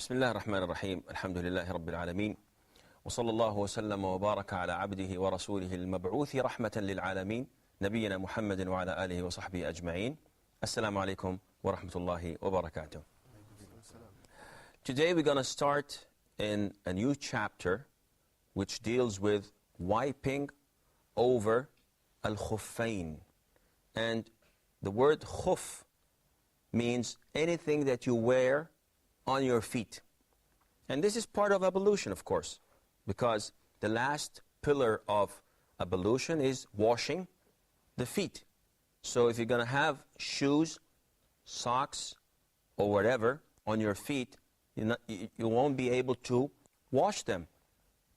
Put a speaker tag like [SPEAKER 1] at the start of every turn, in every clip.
[SPEAKER 1] بسم الله الرحمن الرحيم الحمد لله رب العالمين وصلى الله وسلم وبارك على عبده ورسوله المبعوث رحمة للعالمين نبينا محمد وعلى آله وصحبه أجمعين. Assalamu alaikum wa rahmatullahi wa barakatuh. Today we're going to start in a new chapter which deals with wiping over al-khuffayn. And the word khuf means anything that you wear on your feet. And this is part of ablution, of course, because the last pillar of ablution is washing the feet. So if you're going to have shoes, socks, or whatever on your feet, you won't be able to wash them.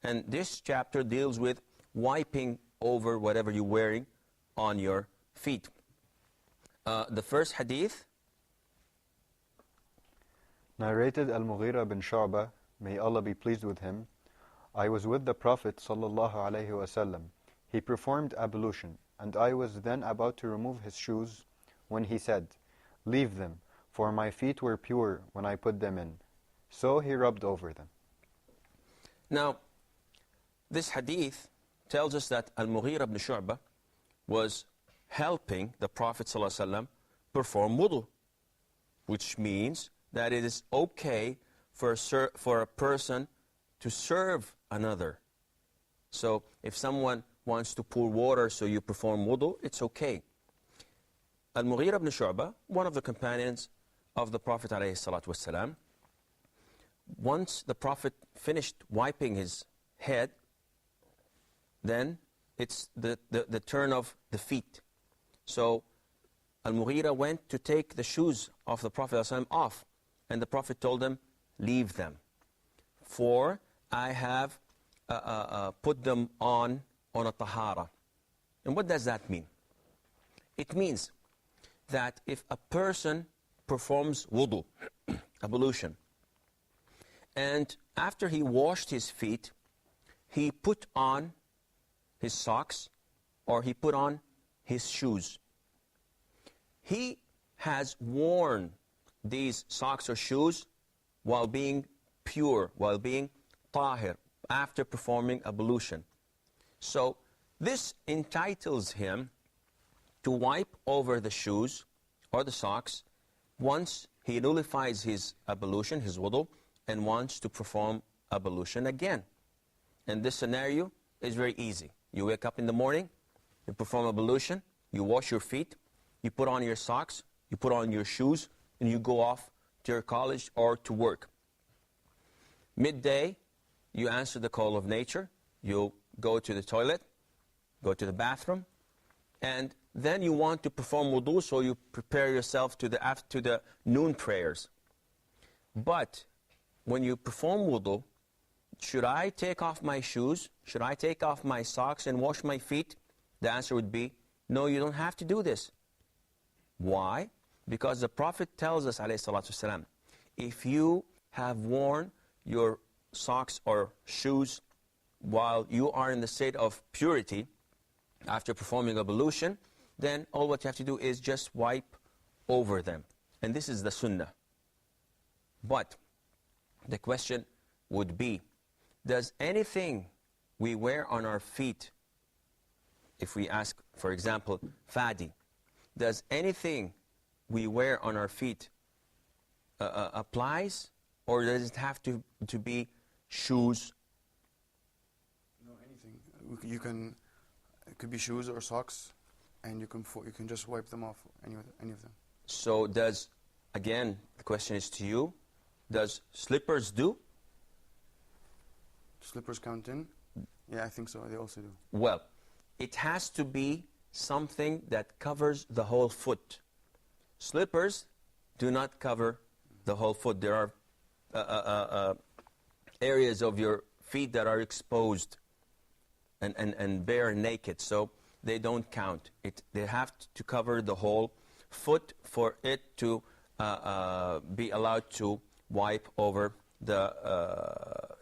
[SPEAKER 1] And this chapter deals with wiping over whatever you're wearing on your feet. The first hadith,
[SPEAKER 2] narrated Al-Mughira bin Shu'bah, may Allah be pleased with him, I was with the Prophet sallallahu alaihi wasallam. He performed ablution, and I was then about to remove his shoes when he said, "Leave them, for my feet were pure when I put them in." So he rubbed over them.
[SPEAKER 1] Now, this hadith tells us that Al-Mughira bin Shu'bah was helping the Prophet sallallahu alaihi wasallam perform wudu, which means that it is okay for a person to serve another. So if someone wants to pour water so you perform wudu, it's okay. Al-Mughira ibn Shu'bah, one of the companions of the Prophet ﷺ, once the Prophet finished wiping his head, then it's the turn of the feet. So Al-Mughira went to take the shoes of the Prophet ﷺ off, and the Prophet told him, "Leave them, for I have put them on a tahara." And what does that mean? It means that if a person performs wudu, ablution, and after he washed his feet, he put on his socks or he put on his shoes, he has worn these socks or shoes while being pure, while being tahir, after performing ablution. So this entitles him to wipe over the shoes or the socks once he nullifies his ablution, his wudu, and wants to perform ablution again. And this scenario is very easy. You wake up in the morning, you perform ablution, you wash your feet, you put on your socks, you put on your shoes, and you go off to your college or to work. Midday, you answer the call of nature, you go to the toilet, go to the bathroom, and then you want to perform wudu, so you prepare yourself to the noon prayers. But when you perform wudu, should I take off my shoes? Should I take off my socks and wash my feet? The answer would be, no, you don't have to do this. Why? Because the Prophet tells us, alayhi salatu wasalam, if you have worn your socks or shoes while you are in the state of purity after performing ablution, then all what you have to do is just wipe over them. And this is the sunnah. But the question would be, does anything we wear on our feet, if we ask, for example, Fadi, does anything we wear on our feet applies, or does it have to be shoes?
[SPEAKER 3] No, anything. It could be shoes or socks, and you can just wipe them off, any of them.
[SPEAKER 1] So again, the question is to you, does slippers do?
[SPEAKER 3] Slippers count in? Yeah, I think so. They also do.
[SPEAKER 1] Well, it has to be something that covers the whole foot. Slippers do not cover the whole foot. There are areas of your feet that are exposed and bare naked, so they don't count. They have to cover the whole foot for it to be allowed to wipe over the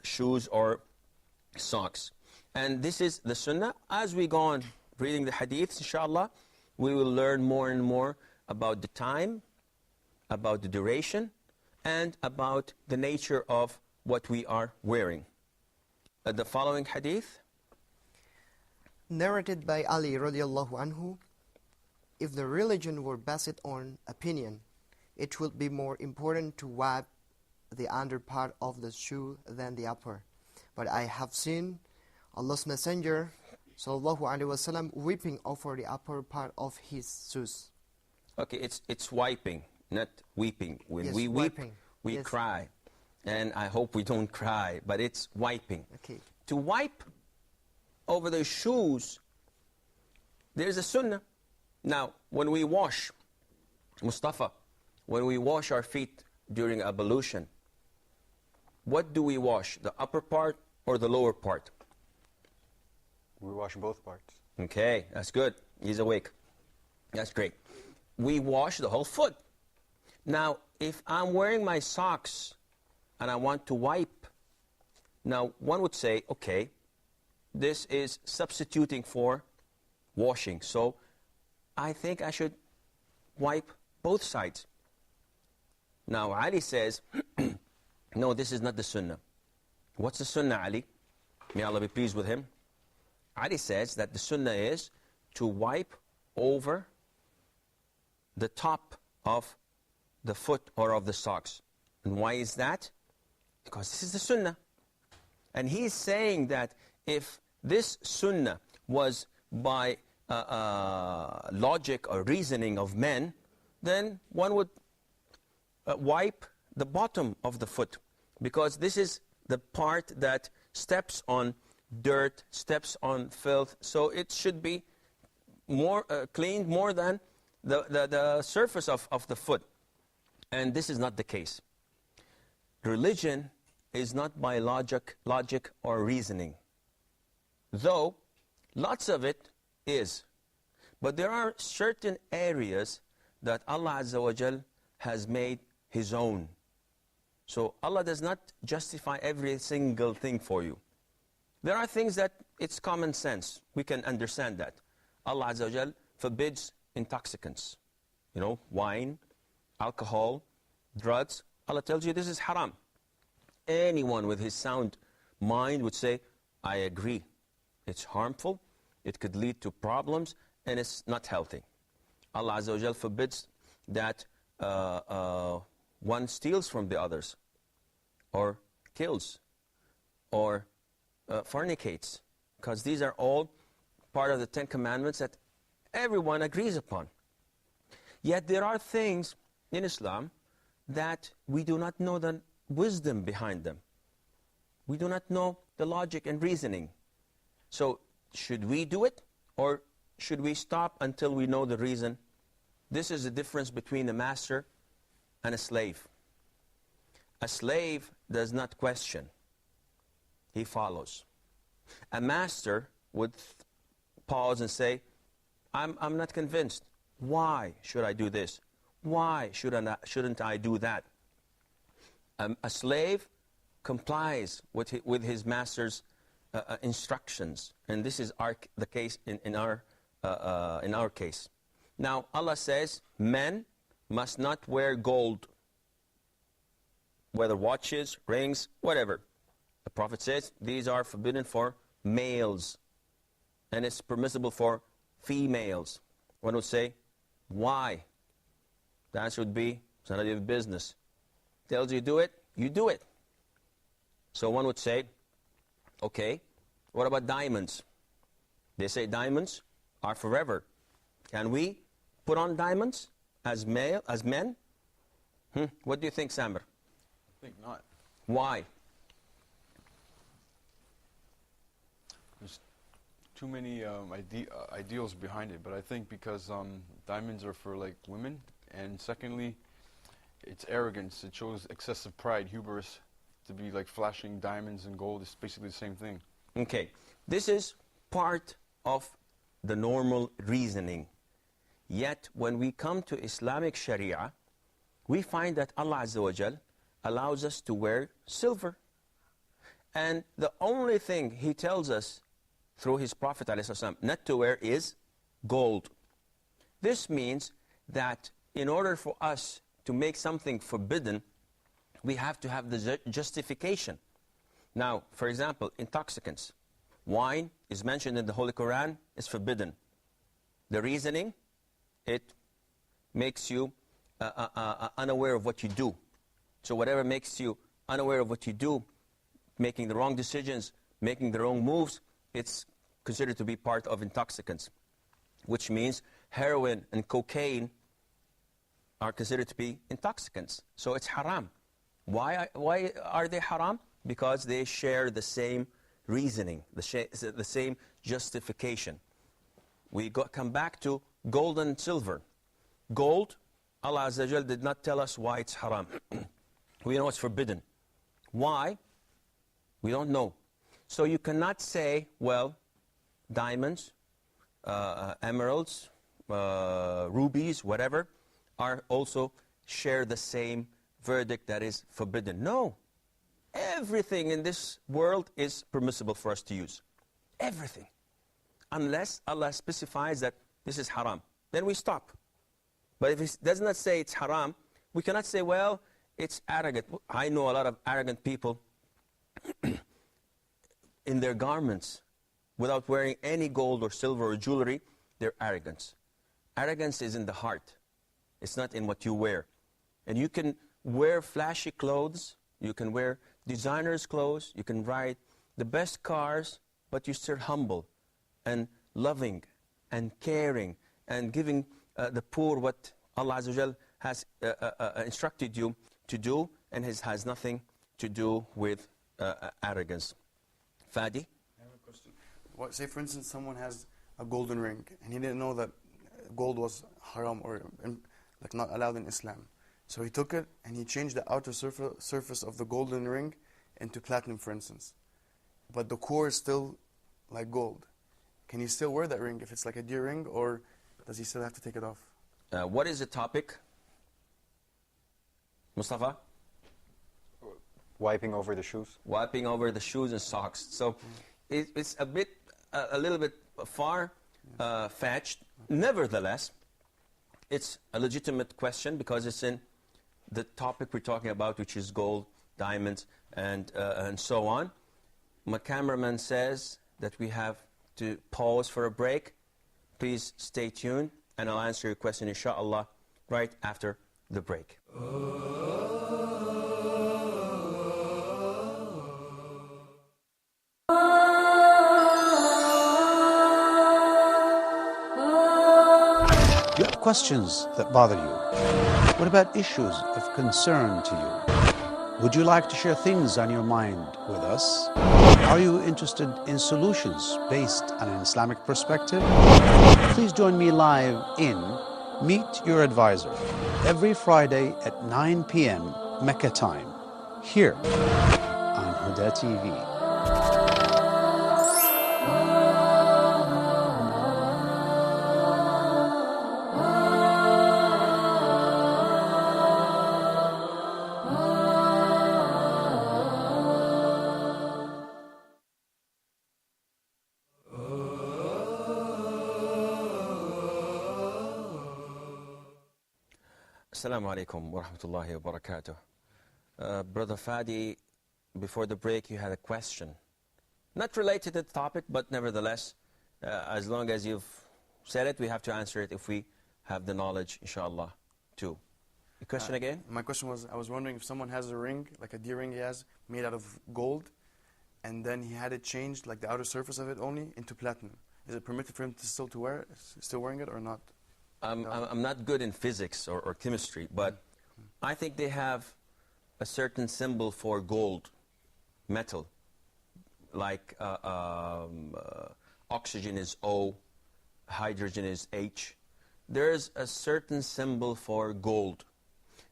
[SPEAKER 1] shoes or socks. And this is the sunnah. As we go on reading the hadiths, inshallah, we will learn more and more about the time, about the duration, and about the nature of what we are wearing. The following hadith.
[SPEAKER 4] Narrated by Ali radiallahu anhu, if the religion were based on opinion, it would be more important to wipe the under part of the shoe than the upper. But I have seen Allah's Messenger sallallahu alaihi wasallam weeping over the upper part of his shoes.
[SPEAKER 1] Okay, it's wiping, not weeping. When
[SPEAKER 4] Yes,
[SPEAKER 1] we weep,
[SPEAKER 4] wiping.
[SPEAKER 1] we
[SPEAKER 4] Yes.
[SPEAKER 1] cry. And I hope we don't cry, but it's wiping.
[SPEAKER 4] Okay.
[SPEAKER 1] To wipe over the shoes, there's a sunnah. Now, when we wash, Mustafa, when we wash our feet during ablution, what do we wash, the upper part or the lower part?
[SPEAKER 2] We wash both parts.
[SPEAKER 1] Okay, that's good. He's awake. That's great. We wash the whole foot. Now, if I'm wearing my socks and I want to wipe, now one would say, okay, this is substituting for washing. So I think I should wipe both sides. Now Ali says, no, this is not the sunnah. What's the sunnah, Ali? May Allah be pleased with him. Ali says that the sunnah is to wipe over the top of the foot or of the socks. And why is that? Because this is the sunnah. And he's saying that if this sunnah was by logic or reasoning of men, then one would wipe the bottom of the foot, because this is the part that steps on dirt, steps on filth, so it should be more cleaned more than the surface of the foot. And this is not the case. Religion is not by logic or reasoning, though lots of it is. But there are certain areas that Allah Azza wa Jal has made His own. So Allah does not justify every single thing for you. There are things that it's common sense. We can understand that. Allah Azza wa Jal forbids intoxicants. You know, wine, alcohol, drugs. Allah tells you this is haram. Anyone with his sound mind would say, I agree. It's harmful, it could lead to problems, and it's not healthy. Allah Azza wa Jal forbids that one steals from the others, or kills, or fornicates, because these are all part of the 10 Commandments that everyone agrees upon. Yet there are things in Islam that we do not know the wisdom behind them. We do not know the logic and reasoning. So should we do it, or should we stop until we know the reason? This is the difference between a master and a slave. A slave does not question. He follows. A master would pause and say, I'm not convinced. Why should I do this? Why shouldn't I do that? A slave complies with his master's instructions, and this is the case in our case. Now Allah says men must not wear gold, whether watches, rings, whatever. The Prophet says these are forbidden for males, and it's permissible for females. One would say, why? The answer would be, it's none of your business. Tells you do it, you do it. So one would say, okay, what about diamonds? They say diamonds are forever. Can we put on diamonds as men? What do you think, Samir?
[SPEAKER 3] I think not.
[SPEAKER 1] Why?
[SPEAKER 3] There's too many ideals behind it, but I think because diamonds are for like women, and secondly, it's arrogance. It shows excessive pride, hubris, to be like flashing diamonds and gold. It's basically the same thing.
[SPEAKER 1] Okay, this is part of the normal reasoning. Yet when we come to Islamic Sharia, we find that Allah Azza wa Jal allows us to wear silver. And the only thing He tells us through His Prophet ﷺ not to wear is gold. This means that in order for us to make something forbidden, we have to have the justification. Now, for example, intoxicants. Wine is mentioned in the Holy Quran, is forbidden. The reasoning, it makes you unaware of what you do. So whatever makes you unaware of what you do, making the wrong decisions, making the wrong moves, it's considered to be part of intoxicants, which means heroin and cocaine are considered to be intoxicants. So it's haram. Why are they haram? Because they share the same reasoning, the same justification. We come back to gold and silver. Gold, Allah Azza wa Jal did not tell us why it's haram. We know it's forbidden. Why? We don't know. So you cannot say, well, diamonds, emeralds, rubies, whatever, are also share the same verdict that is forbidden. No. Everything in this world is permissible for us to use. Everything. Unless Allah specifies that this is haram. Then we stop. But if it does not say it's haram, we cannot say, well, it's arrogant. I know a lot of arrogant people in their garments, without wearing any gold or silver or jewelry, they're arrogant. Arrogance is in the heart. It's not in what you wear. And you can wear flashy clothes, you can wear designers' clothes, you can ride the best cars, but you're still humble and loving and caring and giving the poor what Allah Azza wa Jal has instructed you to do, and it has nothing to do with arrogance. Fadi?
[SPEAKER 5] I have a question. Say, for instance, someone has a golden ring, and he didn't know that gold was haram or like not allowed in Islam. So he took it and he changed the outer surface of the golden ring into platinum, for instance. But the core is still like gold. Can he still wear that ring if it's like a deer ring, or does he still have to take it off?
[SPEAKER 1] What is the topic? Mustafa?
[SPEAKER 2] Wiping over the shoes.
[SPEAKER 1] Wiping over the shoes and socks. So it's a little bit far-fetched. Nevertheless, it's a legitimate question because it's in the topic we're talking about, which is gold, diamonds, and so on. My cameraman says that we have to pause for a break. Please stay tuned, and I'll answer your question, inshallah, right after the break.
[SPEAKER 6] You have questions that bother you. What about issues of concern to you? Would you like to share things on your mind with us? Are you interested in solutions based on an Islamic perspective? Please join me live in Meet Your Advisor every Friday at 9 p.m. Mecca time, here on Huda TV.
[SPEAKER 1] Assalamu alaikum wa rahmatullahi wa barakatuh. Brother Fadi, before the break you had a question. Not related to the topic, but nevertheless, as long as you've said it, we have to answer it if we have the knowledge, inshallah, too. The question again?
[SPEAKER 5] My question was, I was wondering if someone has a ring, like a deer ring he has, made out of gold, and then he had it changed, like the outer surface of it only, into platinum. Is it permitted for him to still wearing it or not?
[SPEAKER 1] I'm not good in physics or chemistry, but I think they have a certain symbol for gold, metal, like oxygen is O, hydrogen is H. There's a certain symbol for gold.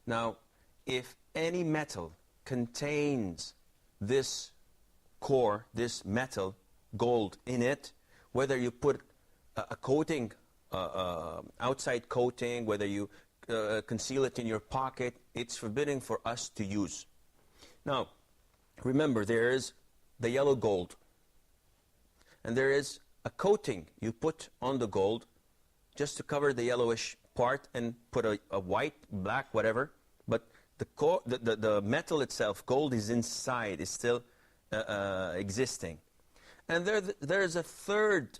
[SPEAKER 1] Now, if any metal contains this core, this metal, gold in it, whether you put a coating, outside coating, whether you conceal it in your pocket, it's forbidden for us to use. Now, remember, there is the yellow gold, and there is a coating you put on the gold just to cover the yellowish part and put a white, black, whatever, but the metal itself, gold is inside, is still existing. And there's a third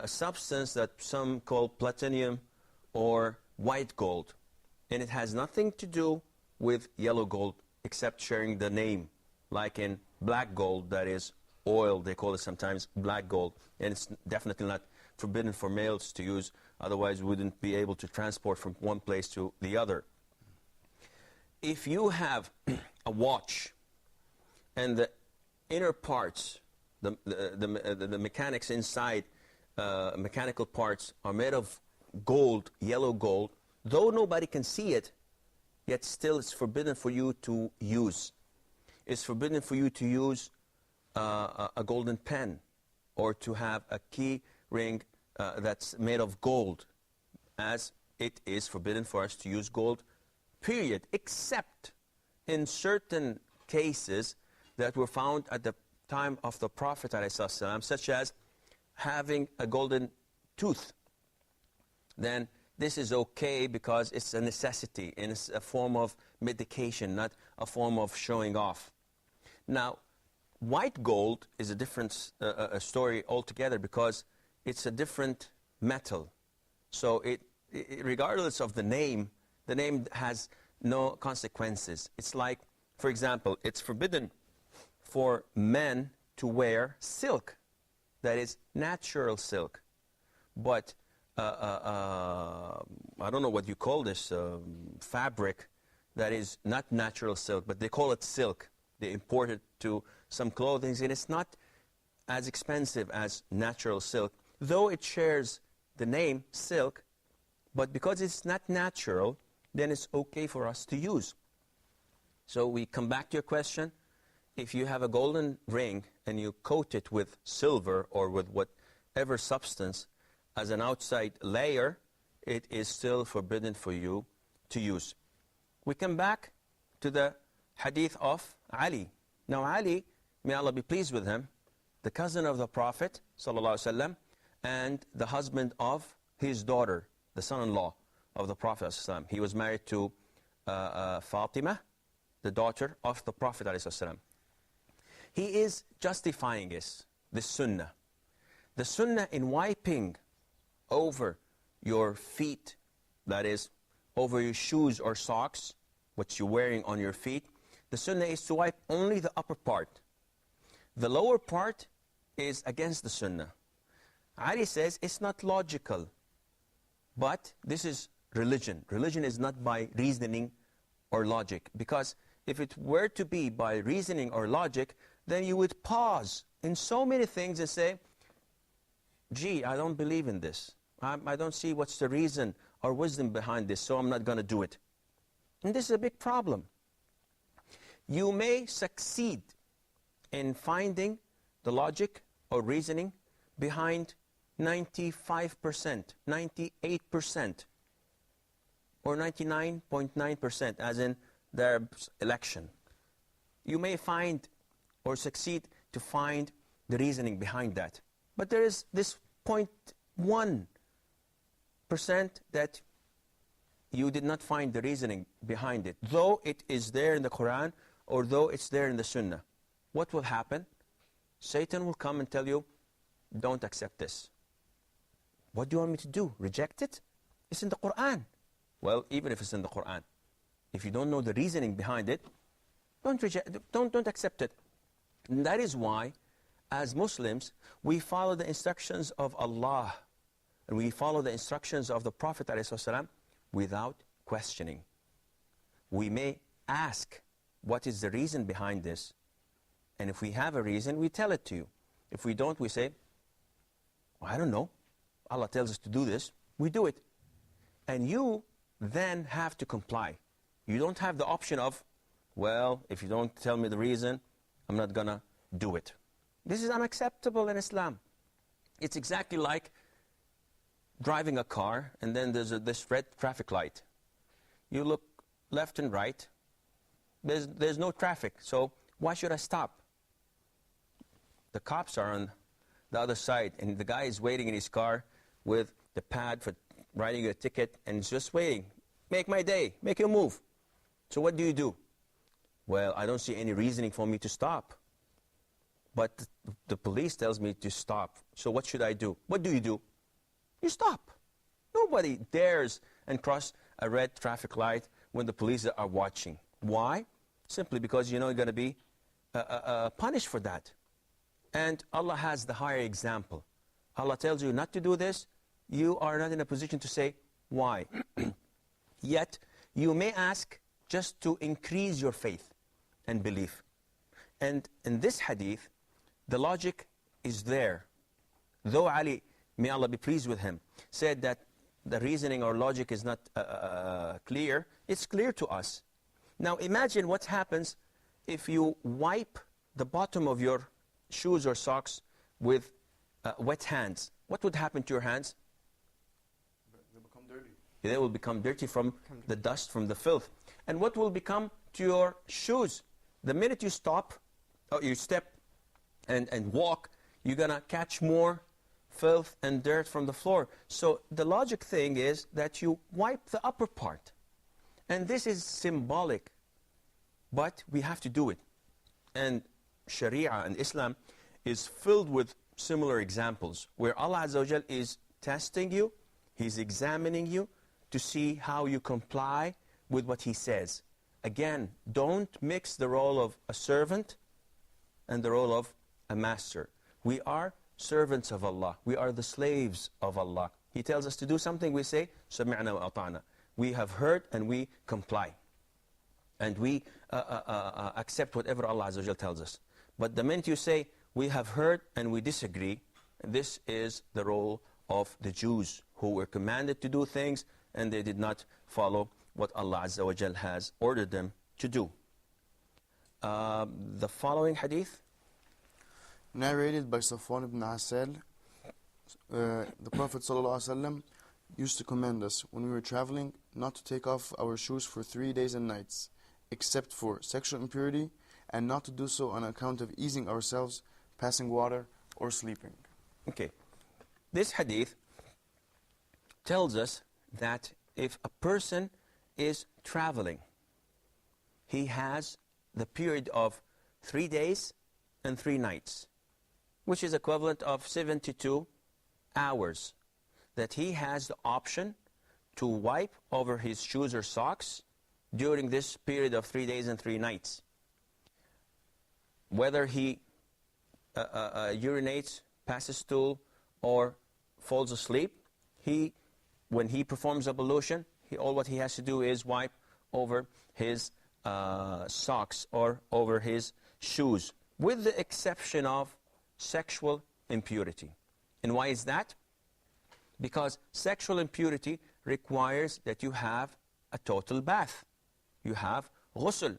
[SPEAKER 1] substance that some call platinum or white gold. And it has nothing to do with yellow gold except sharing the name. Like in black gold, that is oil, they call it sometimes black gold. And it's definitely not forbidden for males to use, otherwise we wouldn't be able to transport from one place to the other. If you have a watch and the inner parts, the mechanics inside, mechanical parts are made of gold, yellow gold, though nobody can see it, yet still it's forbidden for you to use. It's forbidden for you to use a golden pen or to have a key ring that's made of gold, as it is forbidden for us to use gold, period, except in certain cases that were found at the time of the Prophet ﷺ, such as having a golden tooth. Then this is okay because it's a necessity and it's a form of medication, not a form of showing off. Now, white gold is a different story altogether because it's a different metal. So regardless of the name has no consequences. It's like, for example, it's forbidden for men to wear silk, that is natural silk. But I don't know what you call this fabric that is not natural silk, but they call it silk. They import it to some clothing, and it's not as expensive as natural silk, though it shares the name silk, but because it's not natural, then it's okay for us to use. So we come back to your question. If you have a golden ring and you coat it with silver or with whatever substance as an outside layer, it is still forbidden for you to use. We come back to the hadith of Ali. Now Ali, may Allah be pleased with him, the cousin of the Prophet ﷺ, and the husband of his daughter, the son-in-law of the Prophet ﷺ. He was married to Fatima, the daughter of the Prophet ﷺ. He is justifying this sunnah. The sunnah in wiping over your feet, that is, over your shoes or socks, what you're wearing on your feet, the sunnah is to wipe only the upper part. The lower part is against the sunnah. Ali says it's not logical, but this is religion. Religion is not by reasoning or logic, because if it were to be by reasoning or logic, then you would pause in so many things and say, gee, I don't believe in this. I don't see what's the reason or wisdom behind this, so I'm not going to do it. And this is a big problem. You may succeed in finding the logic or reasoning behind 95%, 98%, or 99.9%, as in the Arabs' election. You may find or succeed to find the reasoning behind that. But there is this 0.1% that you did not find the reasoning behind it, though it is there in the Quran or though it's there in the Sunnah. What will happen? Satan will come and tell you, don't accept this. What do you want me to do? Reject it? It's in the Quran. Well, even if it's in the Quran, if you don't know the reasoning behind it, don't accept it. And that is why, as Muslims, we follow the instructions of Allah and we follow the instructions of the Prophet ﷺ without questioning. We may ask, what is the reason behind this? And if we have a reason, we tell it to you. If we don't, we say, well, I don't know. Allah tells us to do this. We do it. And you then have to comply. You don't have the option of, well, if you don't tell me the reason, I'm not going to do it. This is unacceptable in Islam. It's exactly like driving a car and then there's this red traffic light. You look left and right. There's no traffic, so why should I stop? The cops are on the other side and the guy is waiting in his car with the pad for writing a ticket and just waiting. Make my day. Make your move. So what do? Well, I don't see any reasoning for me to stop. But the police tells me to stop. So what should I do? What do? You stop. Nobody dares and cross a red traffic light when the police are watching. Why? Simply because you know you're going to be punished for that. And Allah has the higher example. Allah tells you not to do this. You are not in a position to say why. Yet, you may ask just to increase your faith and belief. And in this hadith, the logic is there. Though Ali, may Allah be pleased with him, said that the reasoning or logic is not clear, it's clear to us. Now imagine what happens if you wipe the bottom of your shoes or socks with wet hands. What would happen to your hands?
[SPEAKER 5] They become dirty.
[SPEAKER 1] They will become dirty from the dust, from the filth. And what will become to your shoes? The minute you stop, or you step and walk, you're going to catch more filth and dirt from the floor. So the logic thing is that you wipe the upper part. And this is symbolic, but we have to do it. And Sharia and Islam is filled with similar examples where Allah Azza wa Jal is testing you, He's examining you to see how you comply with what He says. Again, don't mix the role of a servant and the role of a master. We are servants of Allah. We are the slaves of Allah. He tells us to do something, we say, سَمِعْنَا وَأَطَعْنَا. We have heard and we comply. And we accept whatever Allah Azza wa Jal tells us. But the minute you say, we have heard and we disagree, this is the role of the Jews who were commanded to do things and they did not follow what Allah Azza wa Jal has ordered them to do. The following hadith.
[SPEAKER 5] Narrated by Safwan ibn Asal, the Prophet ﷺ used to command us when we were traveling not to take off our shoes for 3 days and nights, except for sexual impurity, and not to do so on account of easing ourselves, passing water, or sleeping.
[SPEAKER 1] Okay. This hadith tells us that if a person is traveling, he has the period of 3 days and 3 nights, which is equivalent of 72 hours, that he has the option to wipe over his shoes or socks during this period of 3 days and 3 nights. Whether he urinates, passes stool, or falls asleep, when he performs ablution, all what he has to do is wipe over his socks or over his shoes, with the exception of sexual impurity. And why is that? Because sexual impurity requires that you have a total bath. You have ghusl.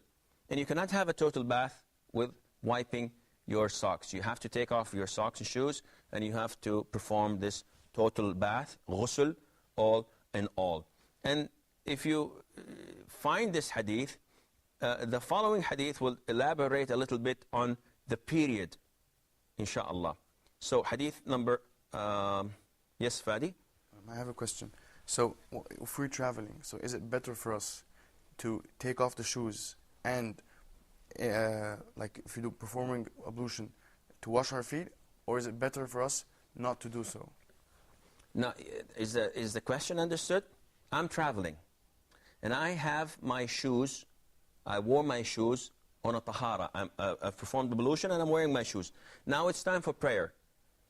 [SPEAKER 1] And you cannot have a total bath with wiping your socks. You have to take off your socks and shoes, and you have to perform this total bath, ghusl, all in all. And if you find this hadith, the following hadith will elaborate a little bit on the period, inshallah. So hadith number, yes, Fadi?
[SPEAKER 5] I have a question. So if we're traveling, so is it better for us to take off the shoes and like if we do performing ablution, to wash our feet, or is it better for us not to do so?
[SPEAKER 1] Now, is the question understood? I'm traveling, and I have my shoes, I wore my shoes on a tahara. I've performed ablution and I'm wearing my shoes. Now it's time for prayer.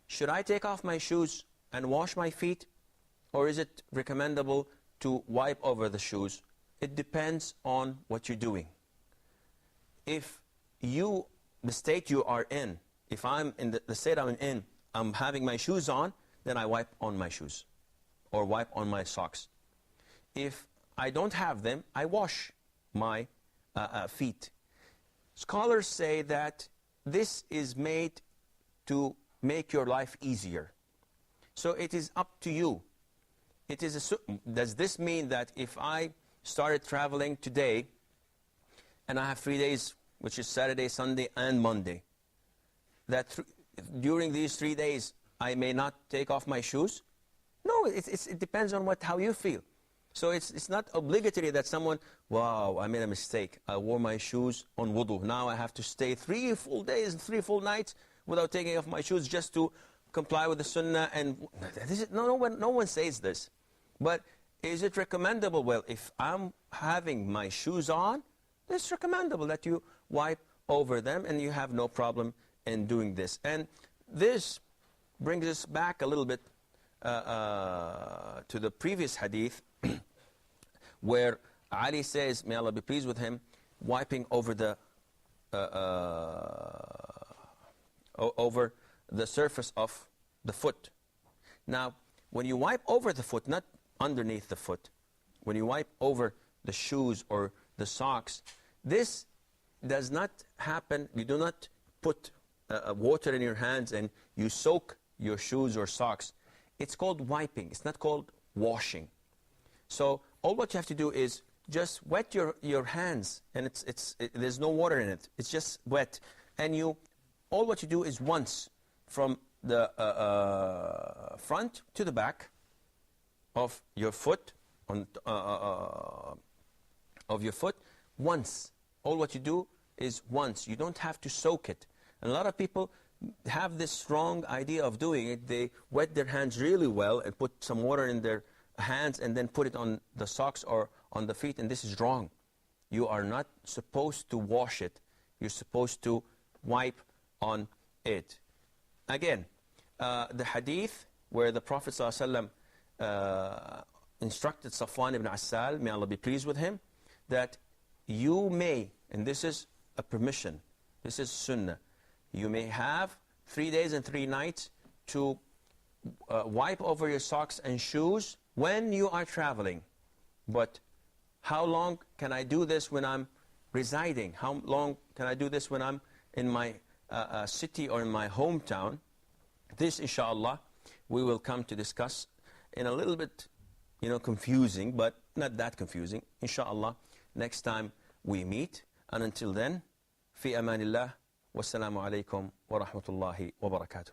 [SPEAKER 1] Should I take off my shoes and wash my feet, or is it recommendable to wipe over the shoes? It depends on what you're doing. If the state you are in, if I'm in the state I'm in, I'm having my shoes on, then I wipe on my shoes or wipe on my socks. If I don't have them, I wash my feet. Scholars say that this is made to make your life easier. So it is up to you. Does this mean that if I started traveling today and I have 3 days, which is Saturday, Sunday, and Monday, that during these 3 days I may not take off my shoes? No, it depends on how you feel. So it's not obligatory that someone, wow, I made a mistake. I wore my shoes on wudu. Now I have to stay 3 full days, 3 full nights without taking off my shoes just to comply with the sunnah. And no one says this. But is it recommendable? Well, if I'm having my shoes on, it's recommendable that you wipe over them, and you have no problem in doing this. And this brings us back a little bit to the previous hadith where Ali says, may Allah be pleased with him, wiping over the surface of the foot. Now, when you wipe over the foot, not underneath the foot, when you wipe over the shoes or the socks, this does not happen. You do not put water in your hands and you soak your shoes or socks. It's called wiping. It's not called washing. So all what you have to do is just wet your hands, and there's no water in it. It's just wet. And all what you do is once from the front to the back of your foot, once. All what you do is once. You don't have to soak it. And a lot of people have this wrong idea of doing it. They wet their hands really well and put some water in their hands and then put it on the socks or on the feet, and this is wrong. You are not supposed to wash it. You're supposed to wipe on it. Again, the hadith where the Prophet ﷺ instructed Safwan ibn Assal, may Allah be pleased with him, that you may, and this is a permission, this is sunnah, you may have 3 days and 3 nights to wipe over your socks and shoes when you are traveling. But how long can I do this when I'm residing? How long can I do this when I'm in my city or in my hometown? This, inshallah, we will come to discuss in a little bit, confusing, but not that confusing. Inshallah, next time we meet. And until then, fi amanillah, wassalamu alaikum wa rahmatullahi wa barakatuh.